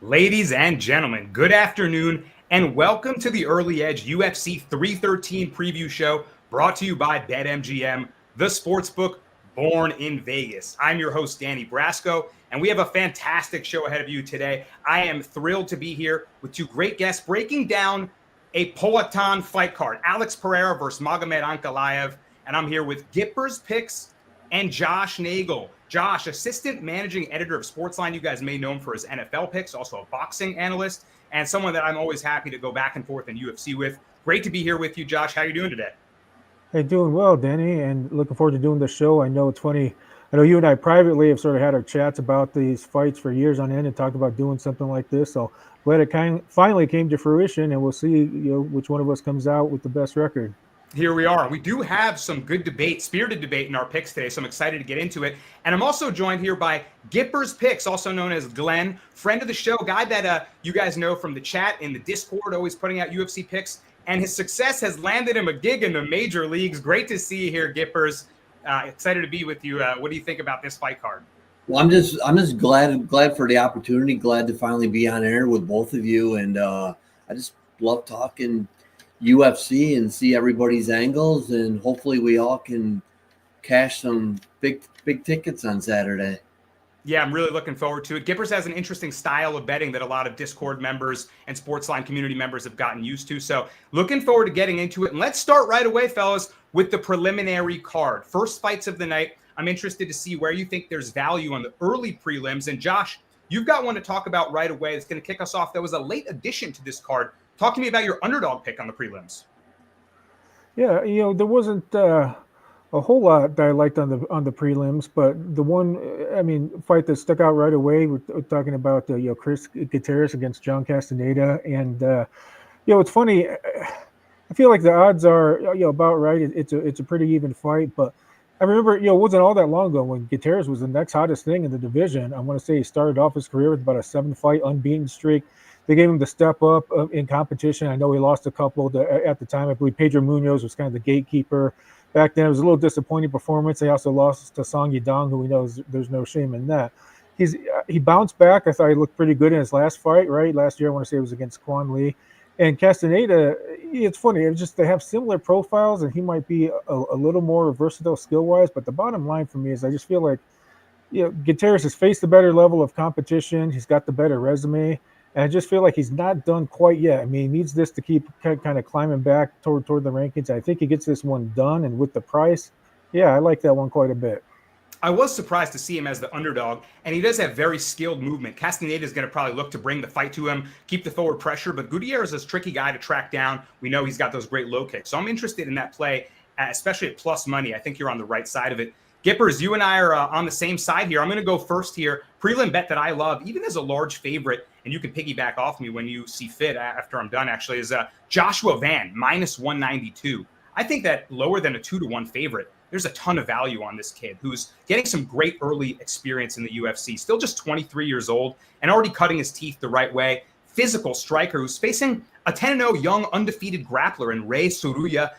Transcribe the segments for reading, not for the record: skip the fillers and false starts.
Ladies and gentlemen, good afternoon and welcome to the Early Edge UFC 313 preview show brought to you by BetMGM, the sportsbook born in Vegas. I'm your host, Danny Brasco, and we have a fantastic show ahead of you today. I am thrilled to be here with two great guests breaking down a Poatan fight card, Alex Pereira versus Magomed Ankalaev, and I'm here with Gippers Picks and Josh Nagel. Josh, assistant managing editor of SportsLine. You guys may know him for his NFL picks, also a boxing analyst, and someone that I'm always happy to go back and forth in UFC with. Great to be here with you, Josh. How are you doing today? Hey, doing well, Danny, and looking forward to doing the show. I know it's funny. I know you and I privately have sort of had our chats about these fights for years on end and talked about doing something like this. So glad it finally came to fruition, and we'll see which one of us comes out with the best record. Here we are. We do have some good debate, spirited debate in our picks today, so I'm excited to get into it. And I'm also joined here by Gippers Picks, also known as Glenn, friend of the show, guy that you guys know from the chat in the Discord, always putting out UFC picks. And his success has landed him a gig in the major leagues. Great to see you here, Gippers. Excited to be with you. What do you think about this fight card? Well, I'm just glad for the opportunity. Glad to finally be on air with both of you, and I just love talking UFC and see everybody's angles, and hopefully we all can cash some big tickets on Saturday. Yeah, I'm really looking forward to it. Gippers has an interesting style of betting that a lot of Discord members and SportsLine community members have gotten used to. So looking forward to getting into it. And let's start right away, fellas, with the preliminary card. First fights of the night. I'm interested to see where you think there's value on the early prelims. And Josh, you've got one to talk about right away that's going to kick us off. That was a late addition to this card. Talk to me about your underdog pick on the prelims. Yeah, there wasn't a whole lot that I liked on the prelims, but the one, fight that stuck out right away, we're talking about Chris Gutierrez against John Castaneda, and it's funny. I feel like the odds are about right. It's a pretty even fight, but I remember it wasn't all that long ago when Gutierrez was the next hottest thing in the division. I want to say he started off his career with about a 7-fight unbeaten streak. They gave him the step up in competition. I know he lost a couple at the time. I believe Pedro Munoz was kind of the gatekeeper back then. It was a little disappointing performance. They also lost to Song Yadong, who we know there's no shame in that. He bounced back. I thought he looked pretty good in his last fight, right? Last year, I want to say it was against Quan Lee. And Castaneda, it's funny. It's just they have similar profiles, and he might be a little more versatile skill-wise. But the bottom line for me is I just feel like Gutierrez has faced a better level of competition. He's got the better resume. And I just feel like he's not done quite yet. I mean, he needs this to keep kind of climbing back toward the rankings. I think he gets this one done. And with the price, I like that one quite a bit. I was surprised to see him as the underdog, and he does have very skilled movement. Castaneda is going to probably look to bring the fight to him, keep the forward pressure, but Gutierrez is a tricky guy to track down. We know he's got those great low kicks. So I'm interested in that play, especially at plus money. I think you're on the right side of it. Gippers, you and I are on the same side here. I'm going to go first here. Prelim bet that I love, even as a large favorite, and you can piggyback off me when you see fit after I'm done, actually, is Joshua Van, minus 192. I think that lower than a 2-1 favorite, there's a ton of value on this kid who's getting some great early experience in the UFC, still just 23 years old and already cutting his teeth the right way. Physical striker who's facing a 10-0 young undefeated grappler in Rei Tsuruya,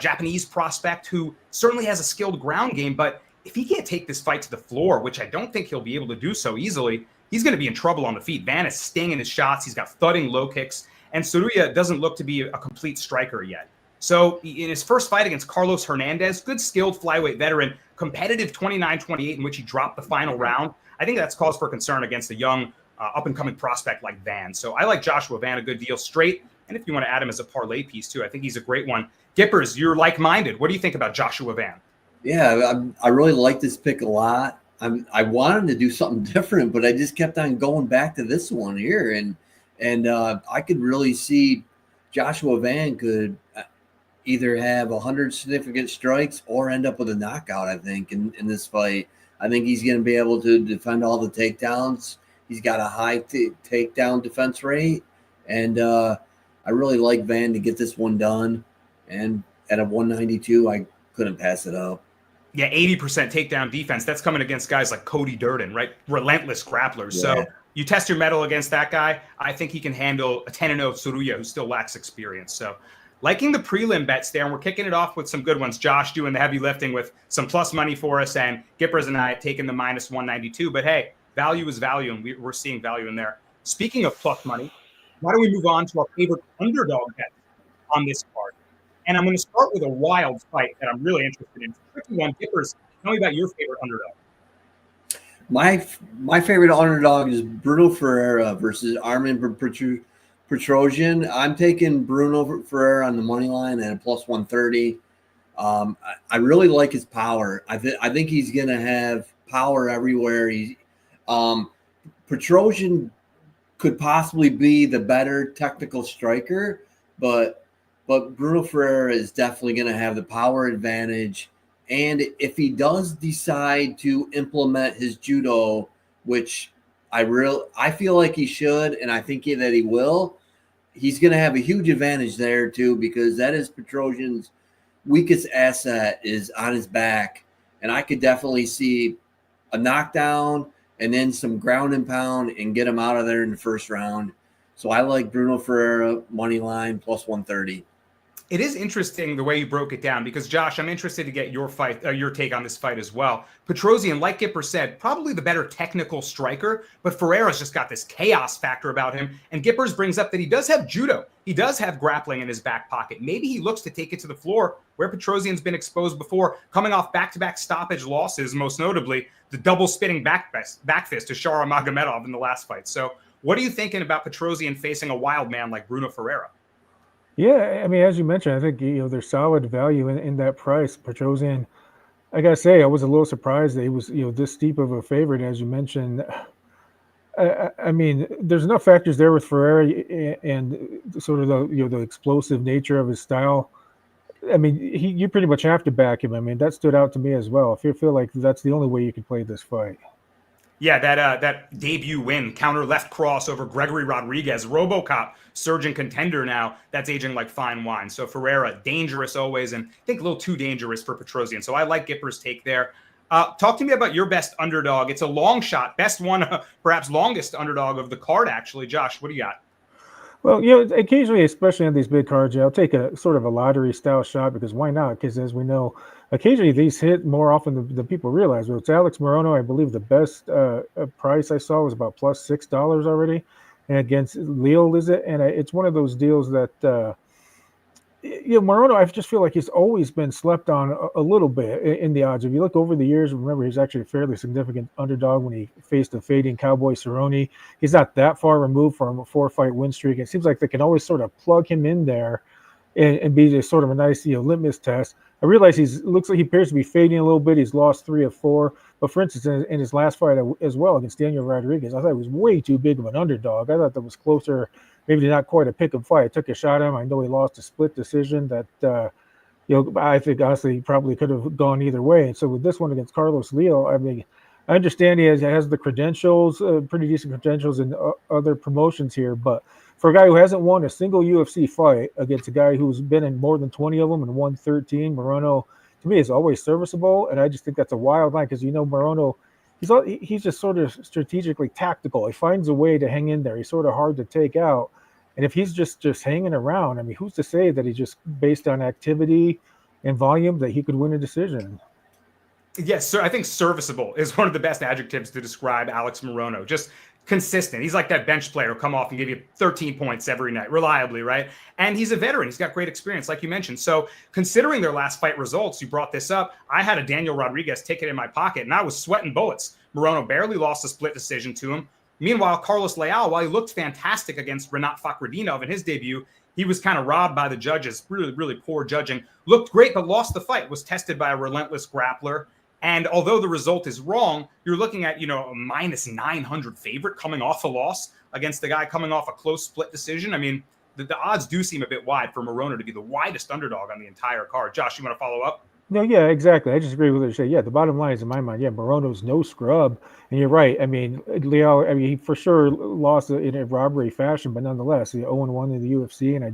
Japanese prospect who certainly has a skilled ground game, but if he can't take this fight to the floor, which I don't think he'll be able to do so easily, he's going to be in trouble on the feet. Van is stinging his shots. He's got thudding low kicks, and Tsuruya doesn't look to be a complete striker yet. So in his first fight against Carlos Hernandez, good skilled flyweight veteran, competitive 29-28 in which he dropped the final round. I think that's cause for concern against a young up-and-coming prospect like Van. So I like Joshua Van a good deal straight. And if you want to add him as a parlay piece too, I think he's a great one. Gippers, you're like-minded. What do you think about Joshua Van? Yeah, I really like this pick a lot. I wanted to do something different, but I just kept on going back to this one here. And I could really see Joshua Van could either have 100 significant strikes or end up with a knockout, I think, in this fight. I think he's going to be able to defend all the takedowns. He's got a high takedown defense rate. And I really like Van to get this one done. And at a 192, I couldn't pass it up. Yeah, 80% takedown defense. That's coming against guys like Cody Durden, right? Relentless grapplers. Yeah. So you test your mettle against that guy. I think he can handle a 10-0 Tsuruya who still lacks experience. So liking the prelim bets there, and we're kicking it off with some good ones. Josh doing the heavy lifting with some plus money for us, and Gippers and I taking the minus 192. But hey, value is value, and we're seeing value in there. Speaking of plus money, why don't we move on to our favorite underdog bet on this card? And I'm going to start with a wild fight that I'm really interested in. It's a tricky one. Gippers, tell me about your favorite underdog. My favorite underdog is Bruno Ferreira versus Armin Petrosian. I'm taking Bruno Ferreira on the money line at a plus 130. I really like his power. I think he's going to have power everywhere. Petrosian could possibly be the better technical striker, but Bruno Ferreira is definitely going to have the power advantage. And if he does decide to implement his judo, which I feel like he should, and I think that he will, he's going to have a huge advantage there too, because that is Petrosian's weakest asset is on his back. And I could definitely see a knockdown and then some ground and pound and get him out of there in the first round. So I like Bruno Ferreira money line plus 130. It is interesting the way you broke it down because, Josh, I'm interested to get your take on this fight as well. Petrosian, like Gipper said, probably the better technical striker, but Ferreira's just got this chaos factor about him. And Gippers brings up that he does have judo. He does have grappling in his back pocket. Maybe he looks to take it to the floor where Petrosian's been exposed before, coming off back-to-back stoppage losses, most notably the double-spitting back fist to Shara Magomedov in the last fight. So what are you thinking about Petrosian facing a wild man like Bruno Ferreira? Yeah, I mean, as you mentioned, I think there's solid value in that price. Petrosian, I gotta say, I was a little surprised that he was this steep of a favorite, as you mentioned. I mean, there's enough factors there with Ferreira and sort of the explosive nature of his style. I mean, you pretty much have to back him. I mean, that stood out to me as well. If you feel like that's the only way you can play this fight. Yeah, that debut win, counter left cross over Gregory Rodriguez, RoboCop, surging contender now. That's aging like fine wine. So Ferreira, dangerous always, and I think a little too dangerous for Petrosian. So I like Gipper's take there. Talk to me about your best underdog. It's a long shot, best one, perhaps longest underdog of the card, actually. Josh, what do you got? Well, occasionally, especially on these big cards, I'll take a sort of a lottery style shot because why not? Because as we know, occasionally these hit more often than people realize. Well, it's Alex Morono. I believe the best price I saw was about plus $6 already, and against Leo, is it? And it's one of those deals that Morono, I just feel like he's always been slept on a little bit in the odds. If you look over the years, remember he's actually a fairly significant underdog when he faced a fading Cowboy Cerrone. He's not that far removed from a 4-fight win streak. It seems like they can always sort of plug him in there and be just sort of a nice litmus test. I realize looks like he appears to be fading a little bit. He's lost 3 of 4. But for instance, in his last fight as well against Daniel Rodriguez, I thought he was way too big of an underdog. I thought that was closer, maybe not quite a pick 'em fight. I took a shot at him. I know he lost a split decision that, I think honestly he probably could have gone either way. And so with this one against Carlos Leo, I mean, I understand he has the credentials, pretty decent credentials in other promotions here, but for a guy who hasn't won a single UFC fight against a guy who's been in more than 20 of them and won 13, Morono, to me, is always serviceable. And I just think that's a wild line because, Morono, he's just sort of strategically tactical. He finds a way to hang in there. He's sort of hard to take out. And if he's just hanging around, I mean, who's to say that he's just based on activity and volume that he could win a decision? Yes, sir. I think serviceable is one of the best adjectives to describe Alex Morono. Just consistent. He's like that bench player who come off and give you 13 points every night, reliably, right? And he's a veteran. He's got great experience, like you mentioned. So considering their last fight results, you brought this up. I had a Daniel Rodriguez ticket in my pocket, and I was sweating bullets. Morono barely lost a split decision to him. Meanwhile, Carlos Leal, while he looked fantastic against Renat Fakhretdinov in his debut, he was kind of robbed by the judges. Really, really poor judging. Looked great, but lost the fight. Was tested by a relentless grappler. And although the result is wrong, you're looking at, a minus 900 favorite coming off a loss against the guy coming off a close split decision. I mean, the odds do seem a bit wide for Morono to be the widest underdog on the entire card. Josh, you want to follow up? No, yeah, exactly. I just agree with what you say. Yeah, the bottom line is, in my mind, Morono's no scrub. And you're right. I mean, Leo, he for sure lost in a robbery fashion, but nonetheless, 0-1 in the UFC. And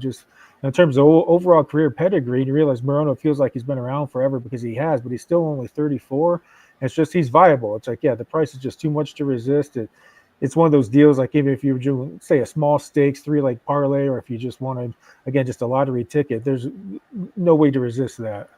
in terms of overall career pedigree, you realize Morono feels like he's been around forever because he has, but he's still only 34. And it's just he's viable. It's like, the price is just too much to resist. It's one of those deals, like even if you're doing, say, a small stakes 3-leg parlay, or if you just wanted, again, just a lottery ticket, there's no way to resist that.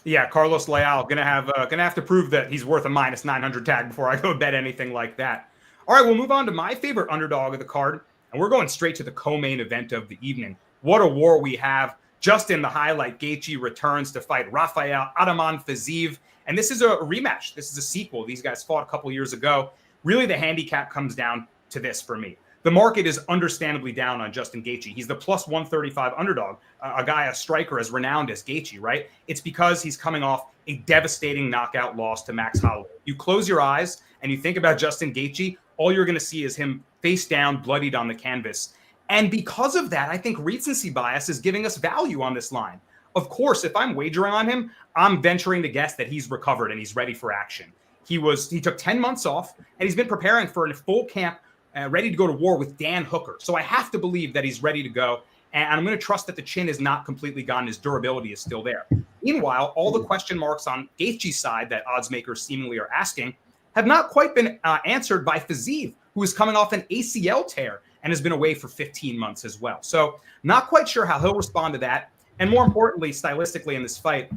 Yeah, Carlos Leal gonna have to prove that he's worth a minus 900 tag before I go bet anything like that. All right, we'll move on to my favorite underdog of the card, and we're going straight to the co-main event of the evening. What a war we have. Just in the highlight, Gaethje returns to fight Rafael Adaman Fiziev, and this is a rematch. This is a sequel. These guys fought a couple years ago. Really, the handicap comes down to this for me. The market is understandably down on Justin Gaethje. He's the plus 135 underdog, a striker as renowned as Gaethje, right? It's because he's coming off a devastating knockout loss to Max Holloway. You close your eyes and you think about Justin Gaethje, all you're going to see is him face down, bloodied on the canvas. And because of that, I think recency bias is giving us value on this line. Of course, if I'm wagering on him, I'm venturing to guess that he's recovered and he's ready for action. He took 10 months off, and he's been preparing for a full camp, ready to go to war with Dan Hooker. So I have to believe that he's ready to go, and I'm going to trust that the chin is not completely gone. His durability is still there. Meanwhile, all the question marks on Gaethje's side that odds makers seemingly are asking have not quite been answered by Fiziev, who is coming off an ACL tear and has been away for 15 months as well. So not quite sure how he'll respond to that. And more importantly, stylistically in this fight,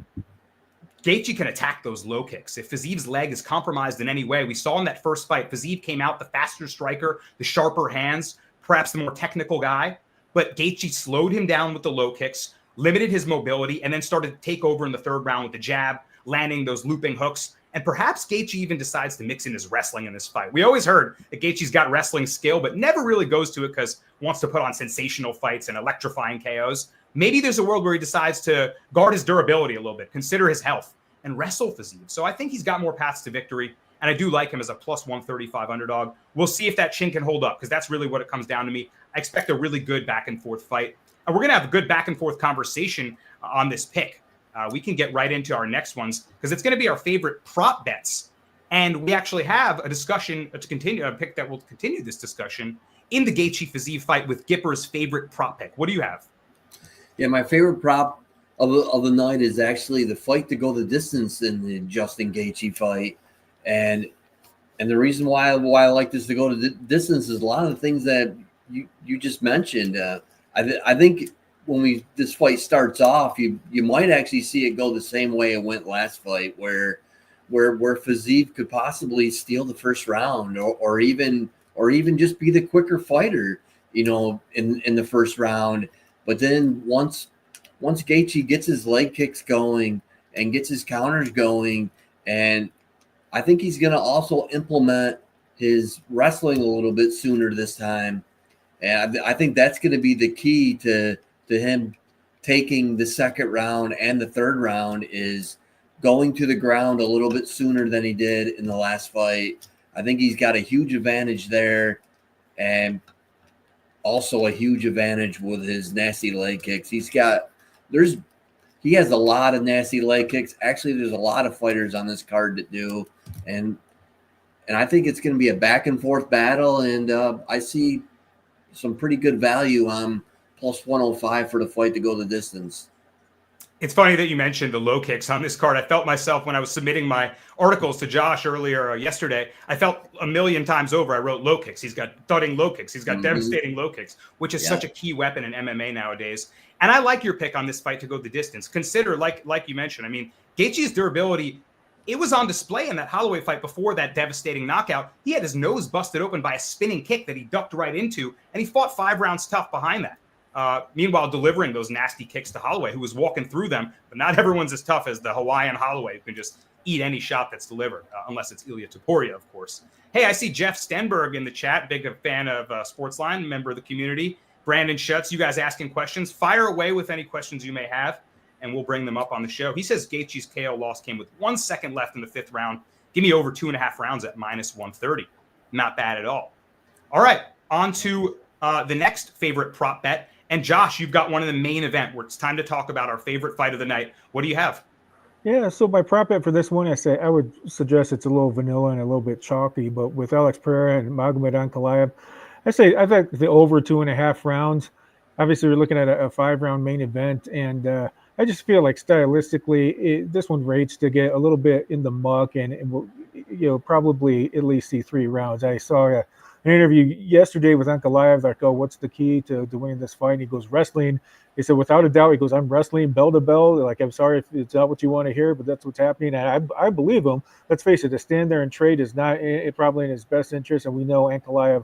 Gaethje can attack those low kicks. If Fiziev's leg is compromised in any way, we saw in that first fight, Fiziev came out the faster striker, the sharper hands, perhaps the more technical guy. But Gaethje slowed him down with the low kicks, limited his mobility, and then started to take over in the third round with the jab, landing those looping hooks. And perhaps Gaethje even decides to mix in his wrestling in this fight. We always heard that Gaethje's got wrestling skill, but never really goes to it because wants to put on sensational fights and electrifying KOs. Maybe there's a world where he decides to guard his durability a little bit, consider his health, and wrestle Fiziev. So I think he's got more paths to victory, and I do like him as a plus 135 underdog. We'll see if that chin can hold up, because that's really what it comes down to me. I expect a really good back-and-forth fight, and we're going to have a good back-and-forth conversation on this pick. We can get right into our next ones, because it's going to be our favorite prop bets, and we actually have a discussion to continue, a pick that will continue this discussion in the Gaethje-Fiziev fight with Gippers' favorite prop pick. What do you have? Yeah, my favorite prop of the night is actually the fight to go the distance in the Justin Gaethje fight, and the reason why I like this to go to the distance is a lot of the things that you just mentioned. I think when this fight starts off, you might actually see it go the same way it went last fight, where Fiziev could possibly steal the first round, or even just be the quicker fighter, in the first round. But then once Gaethje gets his leg kicks going and gets his counters going, and I think he's going to also implement his wrestling a little bit sooner this time. And I think that's going to be the key to him taking the second round and the third round, is going to the ground a little bit sooner than he did in the last fight. I think he's got a huge advantage there, and also a huge advantage with his nasty leg kicks. He has a lot of nasty leg kicks. Actually, there's a lot of fighters on this card that do, and I think it's going to be a back and forth battle. And I see some pretty good value on plus 105 for the fight to go the distance. It's funny that you mentioned the low kicks on this card. I felt myself when I was submitting my articles to Josh earlier yesterday, I felt a million times over I wrote low kicks. He's got thudding low kicks. He's got devastating low kicks, which is such a key weapon in MMA nowadays. And I like your pick on this fight to go the distance. Consider, like you mentioned, I mean, Gaethje's durability, it was on display in that Holloway fight before that devastating knockout. He had his nose busted open by a spinning kick that he ducked right into, and he fought 5 rounds tough behind that. Meanwhile, delivering those nasty kicks to Holloway, who was walking through them. But not everyone's as tough as the Hawaiian Holloway, who can just eat any shot that's delivered, unless it's Ilya Topuria, of course. Hey, I see Jeff Stenberg in the chat, big fan of SportsLine, member of the community. Brandon Schutz, you guys asking questions. Fire away with any questions you may have, and we'll bring them up on the show. He says Gaethje's KO loss came with 1 second left in the 5th round. Give me over 2.5 rounds at minus 130. Not bad at all. All right, on to the next favorite prop bet. And Josh, you've got one in the main event where it's time to talk about our favorite fight of the night. What do you have? Yeah, so my prop bet for this one, I would suggest it's a little vanilla and a little bit chalky, but with Alex Pereira and Magomed Ankalaev, I think the over 2.5 rounds. Obviously, we're looking at a 5-round main event, and I just feel like stylistically, this one rates to get a little bit in the muck, and we'll, probably at least see 3 rounds. I saw an interview yesterday with Ankalaev, like, oh, what's the key to winning this fight? And he goes, wrestling. He said, without a doubt, he goes, I'm wrestling bell to bell. Like, I'm sorry if it's not what you want to hear, but that's what's happening. And I believe him. Let's face it, to stand there and trade is not probably in his best interest. And we know Ankalaev,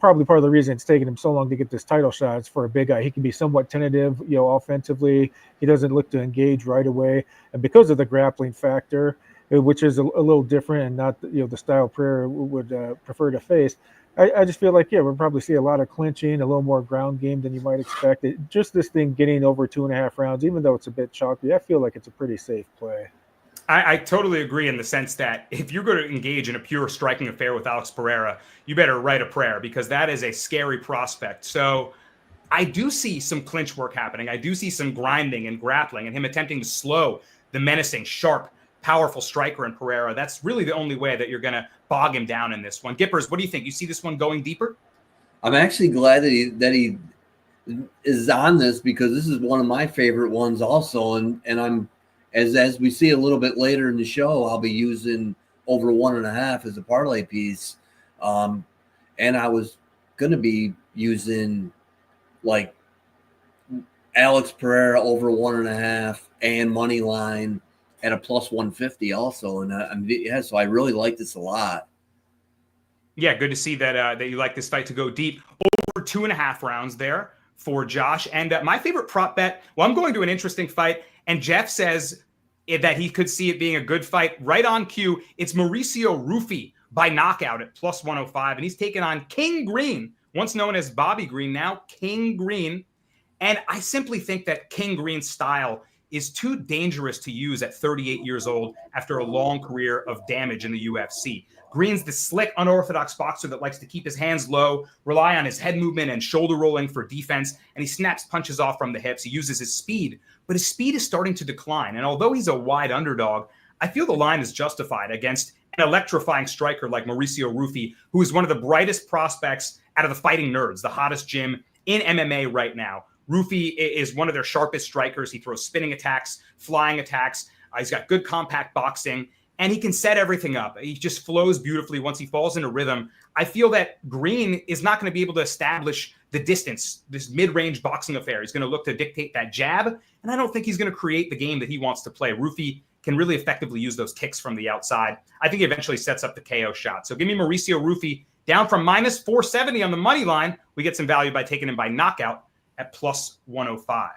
probably part of the reason it's taken him so long to get this title shot is for a big guy. He can be somewhat tentative, offensively. He doesn't look to engage right away. And because of the grappling factor, which is a little different and not, the style Pereira would prefer to face, I just feel like, we'll probably see a lot of clinching, a little more ground game than you might expect. Just this thing getting over 2.5 rounds, even though it's a bit chalky, I feel like it's a pretty safe play. I totally agree in the sense that if you're going to engage in a pure striking affair with Alex Pereira, you better write a prayer, because that is a scary prospect. So I do see some clinch work happening. I do see some grinding and grappling and him attempting to slow the menacing, sharp, powerful striker in Pereira. That's really the only way that you're going to bog him down in this one. Gippers, what do you think? You see this one going deeper? I'm actually glad that he is on this, because this is one of my favorite ones also. And I'm, as we see a little bit later in the show, I'll be using over 1.5 as a parlay piece. And I was going to be using like Alex Pereira over 1.5 and money line at a plus 150 also. And so I really like this a lot. Yeah, good to see that that you like this fight to go deep. Over 2.5 rounds there for Josh. And my favorite prop bet, well, I'm going to an interesting fight, and Jeff says that he could see it being a good fight. Right on cue, it's Mauricio Rufy by knockout at plus 105, and he's taking on King Green, once known as Bobby Green, now King Green. And I simply think that King Green's style is too dangerous to use at 38 years old after a long career of damage in the UFC. Green's the slick, unorthodox boxer that likes to keep his hands low, rely on his head movement and shoulder rolling for defense, and he snaps punches off from the hips. He uses his speed, but his speed is starting to decline. And although he's a wide underdog, I feel the line is justified against an electrifying striker like Mauricio Rufy, who is one of the brightest prospects out of the Fighting Nerds, the hottest gym in MMA right now. Rufy is one of their sharpest strikers. He throws spinning attacks, flying attacks. He's got good compact boxing, and he can set everything up. He just flows beautifully once he falls into rhythm. I feel that Green is not going to be able to establish the distance, this mid-range boxing affair. He's going to look to dictate that jab, and I don't think he's going to create the game that he wants to play. Rufy can really effectively use those kicks from the outside. I think he eventually sets up the KO shot. So give me Mauricio Rufy down from minus 470 on the money line. We get some value by taking him by knockout at plus 105.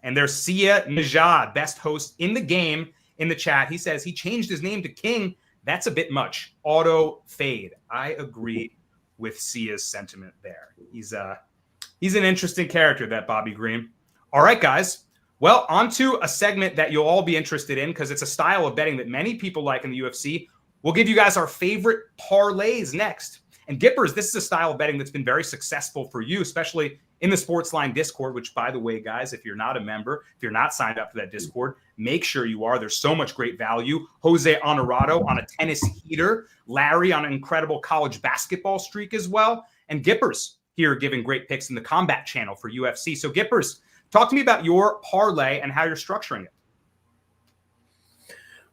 And there's Sia Najad, best host in the game, in the chat. He says he changed his name to King. That's a bit much. Auto fade. I agree with Sia's sentiment there. He's an interesting character, that Bobby Green. All right, guys. Well, on to a segment that you'll all be interested in, because it's a style of betting that many people like in the UFC. We'll give you guys our favorite parlays next. And Gippers, this is a style of betting that's been very successful for you, especially in the SportsLine Discord, which, by the way, guys, if you're not a member, if you're not signed up for that Discord, make sure you are. There's so much great value. Jose Honorado on a tennis heater. Larry on an incredible college basketball streak as well. And Gippers here giving great picks in the combat channel for UFC. So Gippers, talk to me about your parlay and how you're structuring it.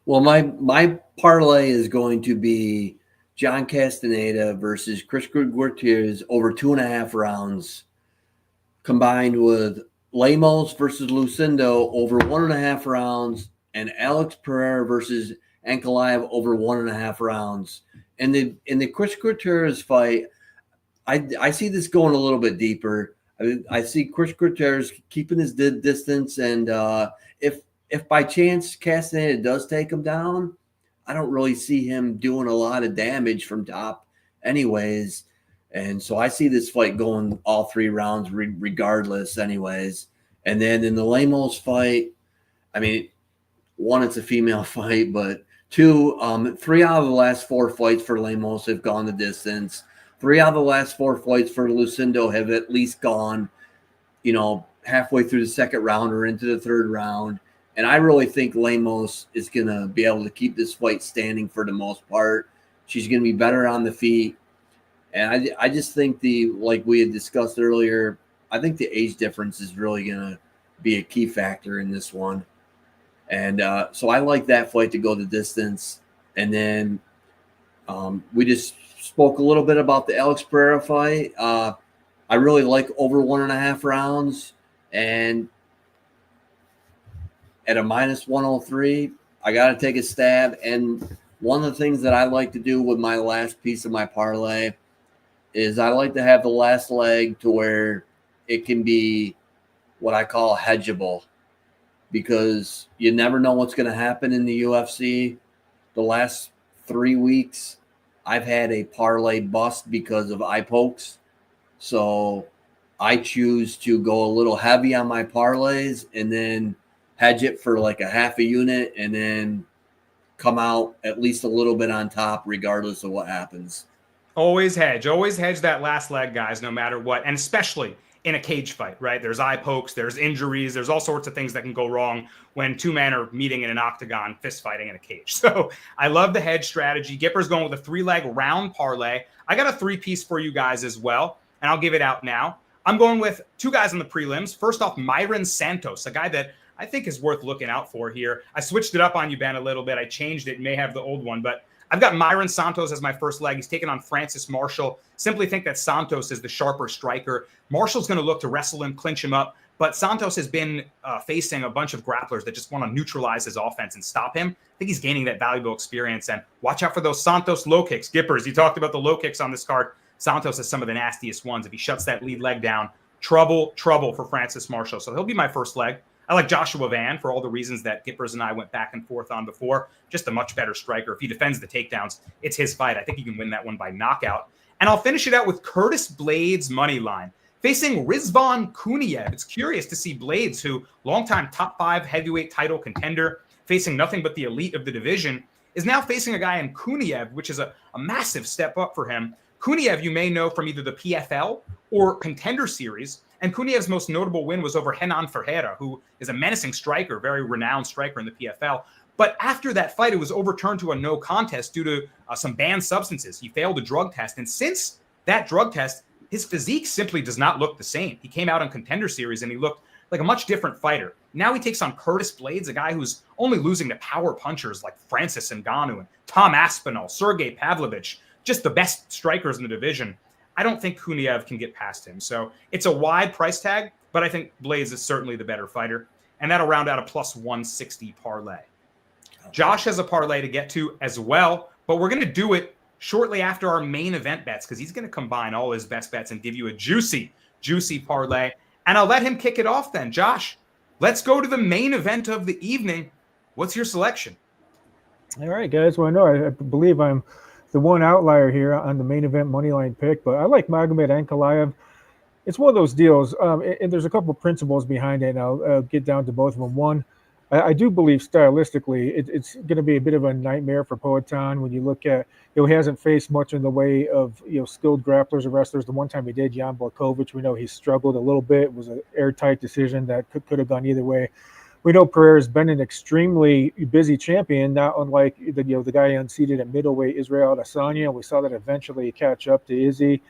Well, my parlay is going to be John Castaneda versus Chris Gutierrez over 2.5 rounds, combined with Lemos versus Lucindo over 1.5 rounds, and Alex Pereira versus Ankalaev over 1.5 rounds. And in the Chris Gutierrez fight, I see this going a little bit deeper. I see Chris Gutierrez keeping his distance, and if by chance Castaneda does take him down, I don't really see him doing a lot of damage from top anyways. And so I see this fight going all 3 rounds regardless anyways. And then in the Lemos fight, I mean, 1, it's a female fight, but 2, 3 out of the last 4 fights for Lemos have gone the distance. 3 out of the last 4 fights for Lucindo have at least gone, halfway through the 2nd round or into the 3rd round. And I really think Lemos is going to be able to keep this fight standing for the most part. She's going to be better on the feet. And I just think like we had discussed earlier, I think the age difference is really going to be a key factor in this one. And so I like that fight to go the distance. And then we just spoke a little bit about the Alex Pereira fight. I really like over 1.5 rounds, and at a minus 103, I got to take a stab. And one of the things that I like to do with my last piece of my parlay is I like to have the last leg to where it can be what I call hedgeable, because you never know what's going to happen in the UFC. The last 3 weeks, I've had a parlay bust because of eye pokes. So I choose to go a little heavy on my parlays and then hedge it for like a half a unit and then come out at least a little bit on top regardless of what happens. Always hedge that last leg, guys, no matter what. And especially in a cage fight, right? There's eye pokes, there's injuries, there's all sorts of things that can go wrong when two men are meeting in an octagon, fist fighting in a cage. So I love the hedge strategy. Gipper's going with a 3-leg round parlay. I got a 3-piece for you guys as well, and I'll give it out now. I'm going with 2 guys in the prelims. First off, Myron Santos, a guy that I think is worth looking out for here. I switched it up on you, Ben, a little bit. I changed it, may have the old one, but I've got Myron Santos as my first leg. He's taking on Francis Marshall. Simply think that Santos is the sharper striker. Marshall's going to look to wrestle him, clinch him up, but Santos has been facing a bunch of grapplers that just want to neutralize his offense and stop him. I think he's gaining that valuable experience, and watch out for those Santos low kicks. Gippers, you talked about the low kicks on this card. Santos has some of the nastiest ones. If he shuts that lead leg down, trouble for Francis Marshall. So he'll be my first leg. I like Joshua Van for all the reasons that Gippers and I went back and forth on before. Just a much better striker. If he defends the takedowns, it's his fight. I think he can win that one by knockout. And I'll finish it out with Curtis Blades' money line, facing Rizvan Kuniev. It's curious to see Blades, who longtime top 5 heavyweight title contender, facing nothing but the elite of the division, is now facing a guy in Kuniev, which is a massive step up for him. Kuniev, you may know from either the PFL or Contender Series. And Kuniev's most notable win was over Renan Ferreira, who is a menacing striker, very renowned striker in the PFL. But after that fight, it was overturned to a no contest due to some banned substances. He failed a drug test. And since that drug test, his physique simply does not look the same. He came out in Contender Series and he looked like a much different fighter. Now he takes on Curtis Blades, a guy who's only losing to power punchers like Francis Ngannou and Tom Aspinall, Sergey Pavlovich, just the best strikers in the division. I don't think Kuniev can get past him. So it's a wide price tag, but I think Blades is certainly the better fighter. And that'll round out a plus 160 parlay. Josh has a parlay to get to as well, but we're going to do it shortly after our main event bets because he's going to combine all his best bets and give you a juicy parlay. And I'll let him kick it off then. Josh, let's go to the main event of the evening. What's your selection? All right, guys. Well, I know I believe I'm the one outlier here on the main event moneyline pick, but I like Magomed Ankalaev. It's one of those deals, and there's a couple principles behind it, and I'll get down to both of them. One, I do believe stylistically it's going to be a bit of a nightmare for Poatan when you look at, he hasn't faced much in the way of skilled grapplers or wrestlers. The one time he did, Jan Blachowicz, we know he struggled a little bit. It was an airtight decision that could have gone either way. We know Pereira's been an extremely busy champion, not unlike the guy unseated at middleweight, Israel Adesanya. We saw that eventually catch up to Izzy.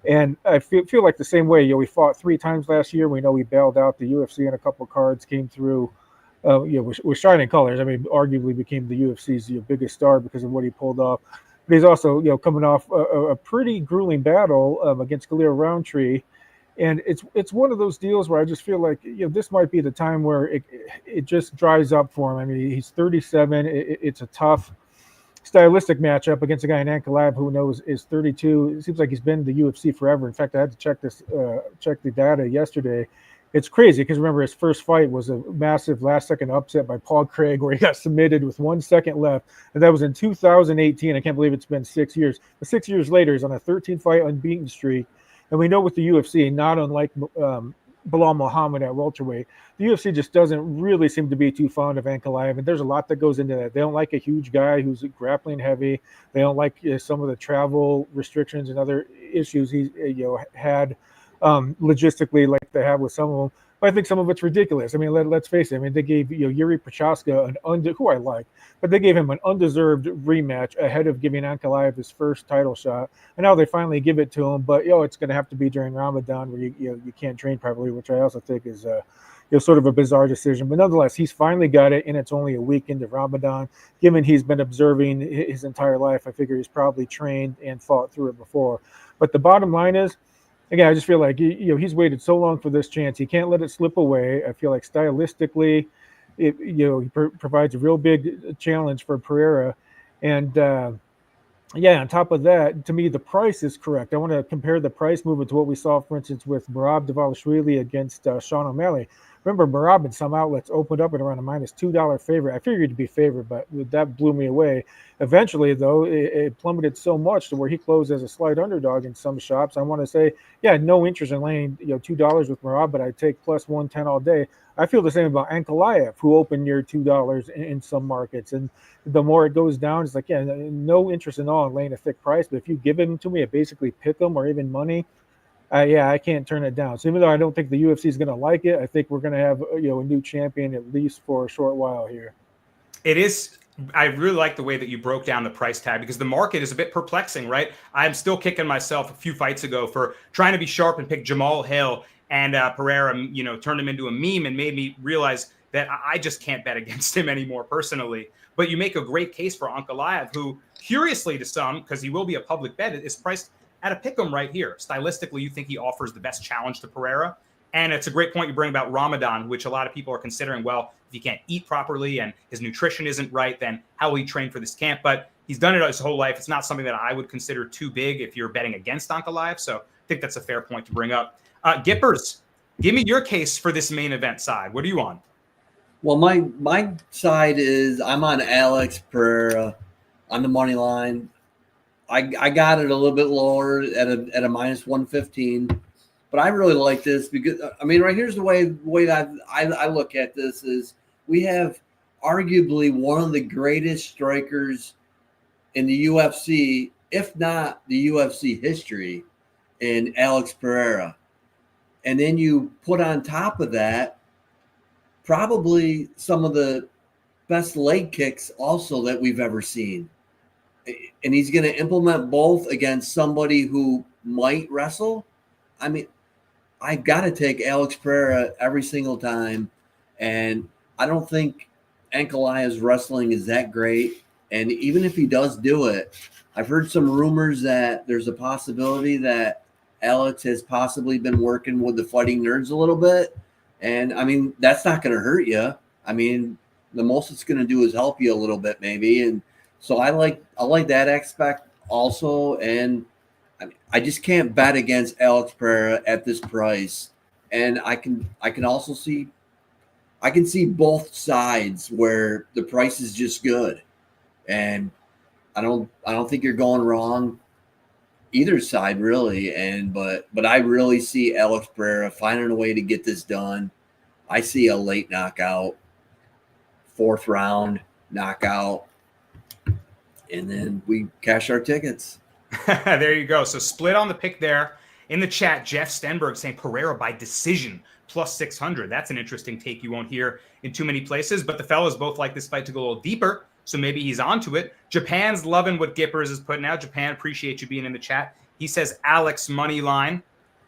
And I feel like the same way. We fought 3 times last year. We know we bailed out the UFC in a couple of cards, came through with shining colors. I mean, arguably became the UFC's biggest star because of what he pulled off. But he's also coming off a pretty grueling battle against Khalil Roundtree. And it's one of those deals where I just feel like this might be the time where it just dries up for him. I mean, he's 37. It's a tough stylistic matchup against a guy in Ankalaev who knows is 32. It seems like he's been in the UFC forever. In fact, I had to check the data yesterday. It's crazy because remember his first fight was a massive last-second upset by Paul Craig where he got submitted with 1 second left, and that was in 2018. I can't believe it's been 6 years. But 6 years later, he's on a 13-fight unbeaten streak. And we know with the UFC, not unlike Bilal Muhammad at welterweight, the UFC just doesn't really seem to be too fond of Ankalaev. And there's a lot that goes into that. They don't like a huge guy who's grappling heavy. They don't like some of the travel restrictions and other issues he's had logistically, like they have with some of them. But I think some of it's ridiculous. I mean, let's face it. I mean, they gave Yuri Prochazka who I like, but they gave him an undeserved rematch ahead of giving Ankalaev his first title shot, and now they finally give it to him. But it's going to have to be during Ramadan where you can't train properly, which I also think is sort of a bizarre decision. But nonetheless, he's finally got it, and it's only a week into Ramadan. Given he's been observing his entire life, I figure he's probably trained and fought through it before. But the bottom line is, again, I just feel like he's waited so long for this chance. He can't let it slip away. I feel like stylistically, he provides a real big challenge for Pereira, and on top of that, to me, the price is correct. I want to compare the price movement to what we saw, for instance, with Merab Dvalishvili against Sean O'Malley. Remember, Merab in some outlets opened up at around a -$2 favorite. I figured to be favored, but that blew me away. Eventually, though, it plummeted so much to where he closed as a slight underdog in some shops. I want to say, no interest in laying $2 with Merab, but I'd take plus 110 all day. I feel the same about Ankalaev, who opened near $2 in some markets. And the more it goes down, it's like, no interest at all in laying a thick price. But if you give it to me at basically pick 'em or even money, I can't turn it down. So even though I don't think the UFC is going to like it, I think we're going to have a new champion at least for a short while here. It is. I really like the way that you broke down the price tag, because the market is a bit perplexing, right? I'm still kicking myself a few fights ago for trying to be sharp and pick Jamal Hill, and Pereira, turned him into a meme and made me realize that I just can't bet against him anymore personally. But you make a great case for Ankalaev, who, curiously to some, because he will be a public bet, is priced at a pick'em right here. Stylistically, you think he offers the best challenge to Pereira. And it's a great point you bring about Ramadan, which a lot of people are considering, well, if he can't eat properly and his nutrition isn't right, then how will he train for this camp? But he's done it his whole life. It's not something that I would consider too big if you're betting against Ankalaev. So I think that's a fair point to bring up. Gippers, give me your case for this main event side. What are you on? Well, my side is I'm on Alex Pereira on the money line. I got it a little bit lower at a -115, but I really like this because right here's the way that I look at this is we have arguably one of the greatest strikers in the UFC, if not the UFC history, in Alex Pereira, and then you put on top of that probably some of the best leg kicks also that we've ever seen. And he's going to implement both against somebody who might wrestle. I've got to take Alex Pereira every single time. And I don't think Ankalaev's wrestling is that great. And even if he does do it, I've heard some rumors that there's a possibility that Alex has possibly been working with the fighting nerds a little bit. And that's not going to hurt you. The most it's going to do is help you a little bit maybe. And so I like that aspect also, and I just can't bet against Alex Pereira at this price. And I can also see both sides where the price is just good, and I don't think you're going wrong either side really. But I really see Alex Pereira finding a way to get this done. I see a late knockout, 4th round knockout. And then we cash our tickets. There you go. So split on the pick there. In the chat, Jeff Stenberg saying Pereira by decision plus 600. That's an interesting take you won't hear in too many places. But the fellas both like this fight to go a little deeper, so maybe he's onto it. Japan's loving what Gippers is putting out. Japan, appreciate you being in the chat. He says Alex money line.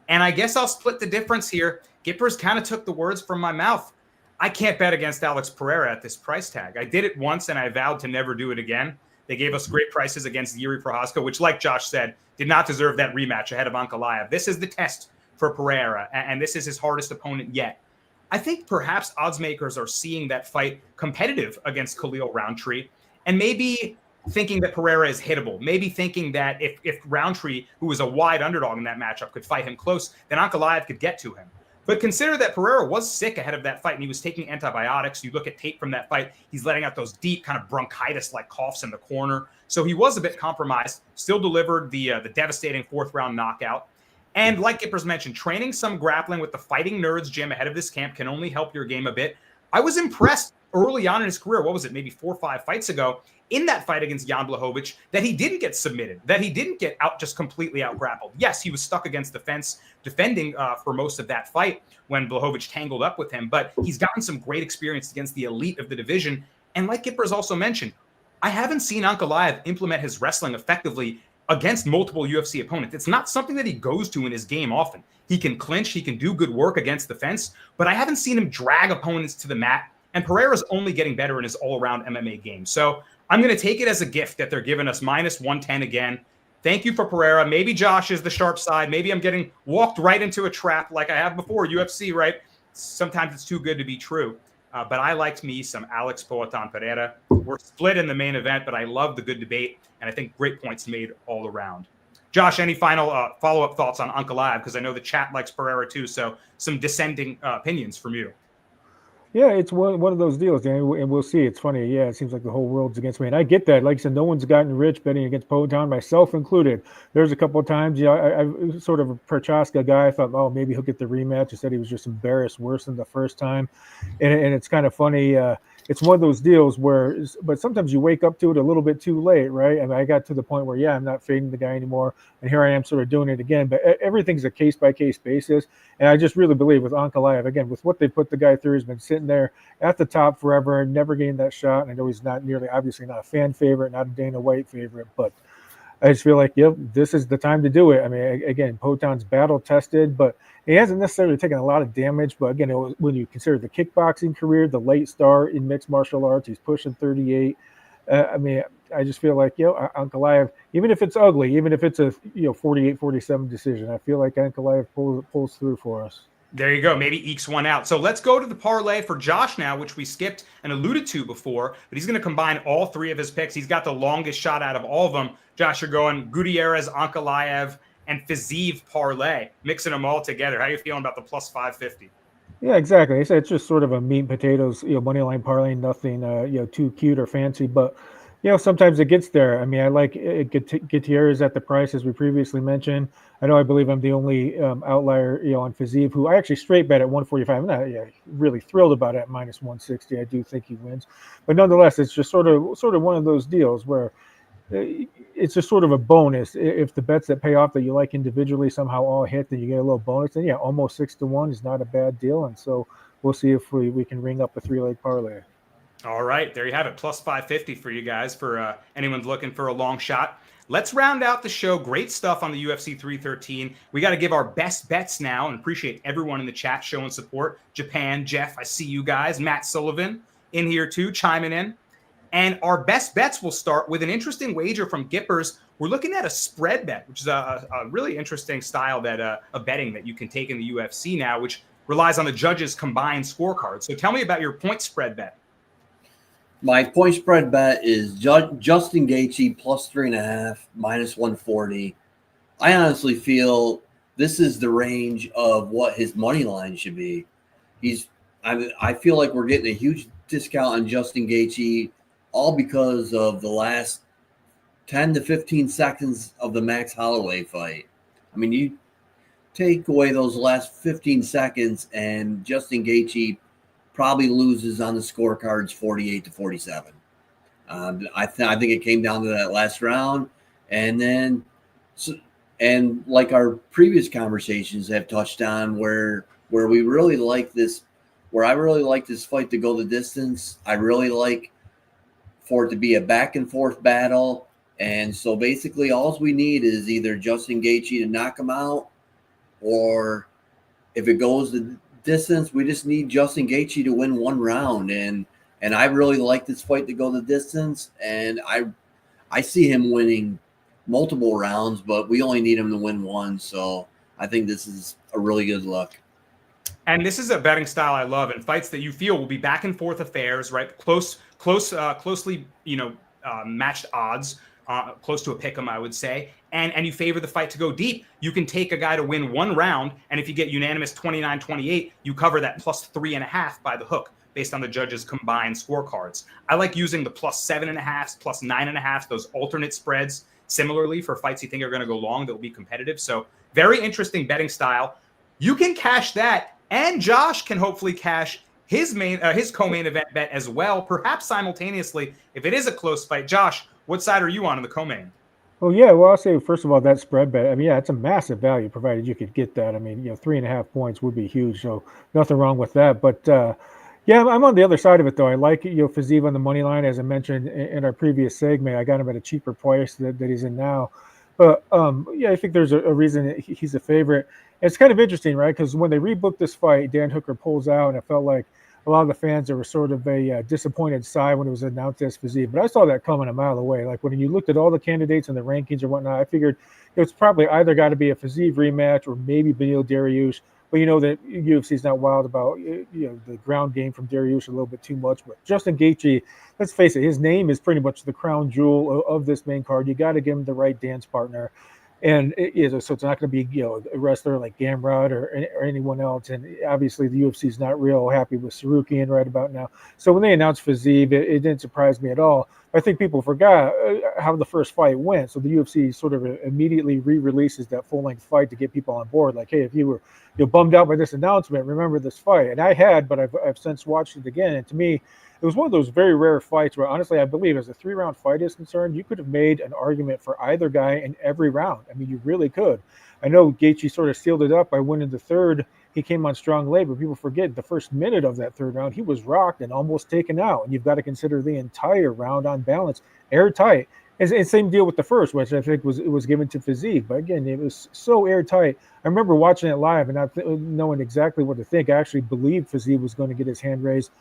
And I guess I'll split the difference here. Gippers kind of took the words from my mouth. I can't bet against Alex Pereira at this price tag. I did it once and I vowed to never do it again. They gave us great prices against Yuri Prochazka, which, like Josh said, did not deserve that rematch ahead of Ankalaev. This is the test for Pereira, and this is his hardest opponent yet. I think perhaps odds makers are seeing that fight competitive against Khalil Roundtree, and maybe thinking that Pereira is hittable, maybe thinking that if Roundtree, who was a wide underdog in that matchup, could fight him close, then Ankalaev could get to him. But consider that Pereira was sick ahead of that fight, and he was taking antibiotics. You look at tape from that fight, he's letting out those deep kind of bronchitis-like coughs in the corner. So he was a bit compromised, still delivered the devastating 4th round knockout. And like Gippers mentioned, training some grappling with the Fighting Nerds gym ahead of this camp can only help your game a bit. I was impressed early on in his career, what was it, maybe 4 or 5 fights ago, in that fight against Jan Blachowicz, that he didn't get submitted, that he didn't get just completely out-grappled. Yes, he was stuck against the fence defending for most of that fight when Blachowicz tangled up with him, but he's gotten some great experience against the elite of the division. And like Gippers also mentioned, I haven't seen Ankalaev implement his wrestling effectively against multiple UFC opponents. It's not something that he goes to in his game often. He can clinch, he can do good work against the fence, but I haven't seen him drag opponents to the mat. And Pereira's only getting better in his all-around MMA game. So I'm going to take it as a gift that they're giving us minus 110 again. Thank you for Pereira. Maybe Josh is the sharp side. Maybe I'm getting walked right into a trap like I have before. UFC, right? Sometimes it's too good to be true. But I liked me some Alex Poatan Pereira. We're split in the main event, but I love the good debate. And I think great points made all around. Josh, any final follow-up thoughts on Ankalaev? Because I know the chat likes Pereira too. So some dissenting opinions from you. Yeah, it's one of those deals, Dan, and we'll see. It's funny. Yeah, it seems like the whole world's against me. And I get that. Like I said, no one's gotten rich betting against Poatan, myself included. There's a couple of times, I sort of a Prochaska guy. I thought, oh, maybe he'll get the rematch. Instead, he was just embarrassed worse than the first time. And it's kind of funny. It's one of those deals but sometimes you wake up to it a little bit too late, right? I mean, I got to the point where, I'm not fading the guy anymore. And here I am sort of doing it again. But everything's a case-by-case basis. And I just really believe with Ankalaev, again, with what they put the guy through, he's been sitting there at the top forever, never getting that shot. And I know he's obviously not a fan favorite, not a Dana White favorite, but I just feel like, this is the time to do it. I mean, again, Potan's battle tested, but he hasn't necessarily taken a lot of damage. But again, when you consider the kickboxing career, the late start in mixed martial arts, he's pushing 38. I mean, I just feel like, Ankalaev, even if it's ugly, even if it's a 48-47 decision, I feel like Ankalaev pulls through for us. There you go. Maybe ekes one out. So let's go to the parlay for Josh now, which we skipped and alluded to before, but he's going to combine all three of his picks. He's got the longest shot out of all of them. Josh, you're going Gutierrez, Ankalaev, and Fiziev parlay, mixing them all together. How are you feeling about the plus 550? Yeah, exactly. It's just sort of a meat and potatoes, money line parlay, nothing, too cute or fancy, but sometimes it gets there. I mean, I like Gutierrez at the price, as we previously mentioned. I believe I'm the only outlier, on Fiziev, who I actually straight bet at 145. I'm not really thrilled about it at minus 160. I do think he wins, but nonetheless, it's just sort of one of those deals where it's just sort of a bonus. If the bets that pay off that you like individually somehow all hit, then you get a little bonus. Then almost 6-1 is not a bad deal, and so we'll see if we can ring up a 3-leg parlay. All right, there you have it. Plus 550 for you guys, for anyone's looking for a long shot. Let's round out the show. Great stuff on the UFC 313. We got to give our best bets now and appreciate everyone in the chat showing support. Japan, Jeff, I see you guys. Matt Sullivan in here too, chiming in. And our best bets will start with an interesting wager from Gippers. We're looking at a spread bet, which is a really interesting style of betting that you can take in the UFC now, which relies on the judges' combined scorecards. So tell me about your point spread bet. My point spread bet is Justin Gaethje plus 3.5, minus 140. I honestly feel this is the range of what his money line should be. I feel like we're getting a huge discount on Justin Gaethje, all because of the last 10 to 15 seconds of the Max Holloway fight. I mean, you take away those last 15 seconds, and Justin Gaethje probably loses on the scorecards 48-47. I think it came down to that last round, and like our previous conversations have touched on, where we really like this, where I really like this fight to go the distance. I really like for it to be a back and forth battle, and so basically all we need is either Justin Gaethje to knock him out, or if it goes the distance, we just need Justin Gaethje to win one round, and I really like this fight to go the distance, and I see him winning multiple rounds, but we only need him to win one, so I think this is a really good look. And this is a betting style I love, and fights that you feel will be back and forth affairs, right? Closely, matched odds, close to a pick 'em, I would say. And you favor the fight to go deep. You can take a guy to win one round, and if you get unanimous 29-28, you cover that plus 3.5 by the hook based on the judges' combined scorecards. I like using the plus 7.5, plus 9.5, those alternate spreads, similarly for fights you think are going to go long that will be competitive. So very interesting betting style. You can cash that. And Josh can hopefully cash his co-main event bet as well, perhaps simultaneously, if it is a close fight. Josh, what side are you on in the co-main? Oh, yeah. Well, I'll say, first of all, that spread bet, I mean, it's a massive value, provided you could get that. I mean, 3.5 points would be huge, so nothing wrong with that. But, I'm on the other side of it, though. I like, Fiziev on the money line. As I mentioned in our previous segment, I got him at a cheaper price that he's in now. But yeah, I think there's a reason that he's a favorite. It's kind of interesting, right? Because when they rebooked this fight, Dan Hooker pulls out, and it felt like a lot of the fans, there was sort of a disappointed sigh when it was announced as Fiziev. But I saw that coming a mile away. Like when you looked at all the candidates and the rankings and whatnot, I figured it's probably either got to be a Fiziev rematch or maybe Beneil Dariush. But you know that UFC's not wild about the ground game from Dariush a little bit too much. But Justin Gaethje, let's face it, his name is pretty much the crown jewel of this main card. You got to give him the right dance partner. And so it's not going to be a wrestler like Gamrot or anyone else. And obviously the UFC is not real happy with Sarukian right about now. So when they announced Fiziev, it didn't surprise me at all. I think people forgot how the first fight went. So the UFC sort of immediately re-releases that full-length fight to get people on board. Like, hey, if you were bummed out by this announcement, remember this fight. And I had, but I've since watched it again. And to me, it was one of those very rare fights where, honestly, I believe as a 3-round fight is concerned, you could have made an argument for either guy in every round. I mean, you really could. I know Gaethje sort of sealed it up by winning the third. He came on strong late, but people forget the first minute of that third round, he was rocked and almost taken out. And you've got to consider the entire round on balance airtight. And same deal with the first, which I think was given to Fiziev. But again, it was so airtight. I remember watching it live and not knowing exactly what to think. I actually believed Fiziev was going to get his hand raised.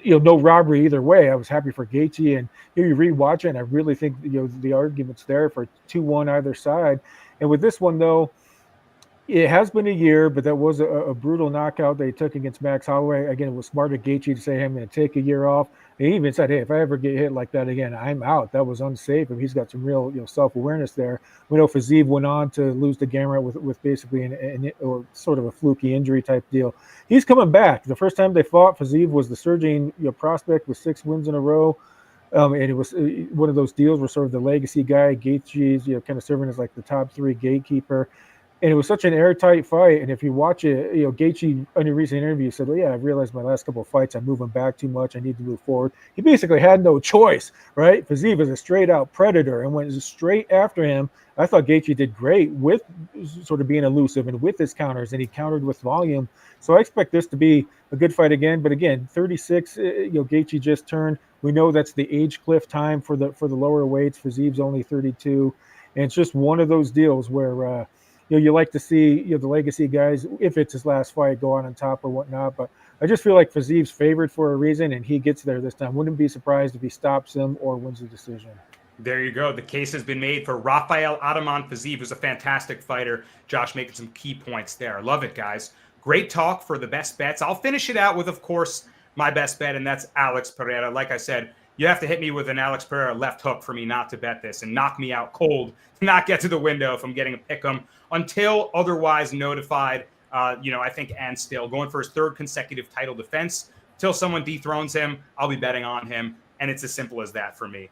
No robbery either way. I was happy for Gaethje, and you rewatch it, and I really think the argument's there for 2-1 either side. And with this one though, it has been a year, but that was a brutal knockout they took against Max Holloway. Again, it was smart of Gaethje to say, hey, I'm going to take a year off. And he even said, hey, if I ever get hit like that again, I'm out. That was unsafe. And he's got some real self-awareness there. We know Fiziev went on to lose to Gamrot with basically or sort of a fluky injury type deal. He's coming back. The first time they fought, Fiziev was the surging prospect with 6 wins in a row. And it was one of those deals where sort of the legacy guy, Gaethje's, kind of serving as like the top 3 gatekeeper. And it was such an airtight fight. And if you watch it, Gaethje, in a recent interview, said, well, yeah, I've realized my last couple of fights, I'm moving back too much. I need to move forward. He basically had no choice, right? Fiziev is a straight-out predator and went straight after him. I thought Gaethje did great with sort of being elusive and with his counters, and he countered with volume. So I expect this to be a good fight again. But again, 36, Gaethje just turned. We know that's the age cliff time for the lower weights. Fiziev's only 32. And it's just one of those deals where you like to see the legacy guys, if it's his last fight, go on top or whatnot. But I just feel like Fiziev's favored for a reason, and he gets there this time. Wouldn't be surprised if he stops him or wins the decision. There you go. The case has been made for Rafael Adaman Fiziev, who's a fantastic fighter. Josh making some key points there. Love it, guys. Great talk for the best bets. I'll finish it out with, of course, my best bet, and that's Alex Pereira. Like I said, you have to hit me with an Alex Pereira left hook for me not to bet this and knock me out cold, not get to the window if I'm getting a pick 'em until otherwise notified. I think and still going for his 3rd consecutive title defense. Until someone dethrones him, I'll be betting on him, and it's as simple as that for me.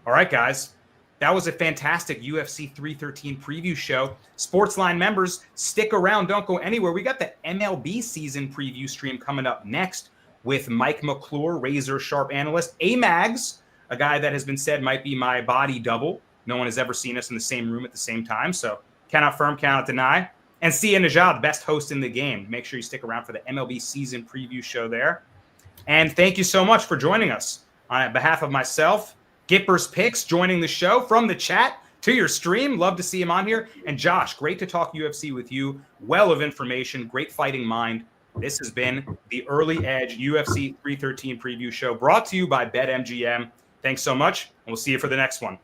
All right, guys. That was a fantastic UFC 313 preview show. SportsLine members, stick around. Don't go anywhere. We got the MLB season preview stream coming up next with Mike McClure, razor sharp analyst. A-Mags, a guy that has been said might be my body double. No one has ever seen us in the same room at the same time, so cannot affirm, cannot deny. And Sia Nagel, the best host in the game. Make sure you stick around for the MLB season preview show there. And thank you so much for joining us. On behalf of myself, Gippers Picks joining the show from the chat to your stream. Love to see him on here. And Josh, great to talk UFC with you. Well of information, great fighting mind. This has been the Early Edge UFC 313 preview show brought to you by BetMGM. Thanks so much, and we'll see you for the next one.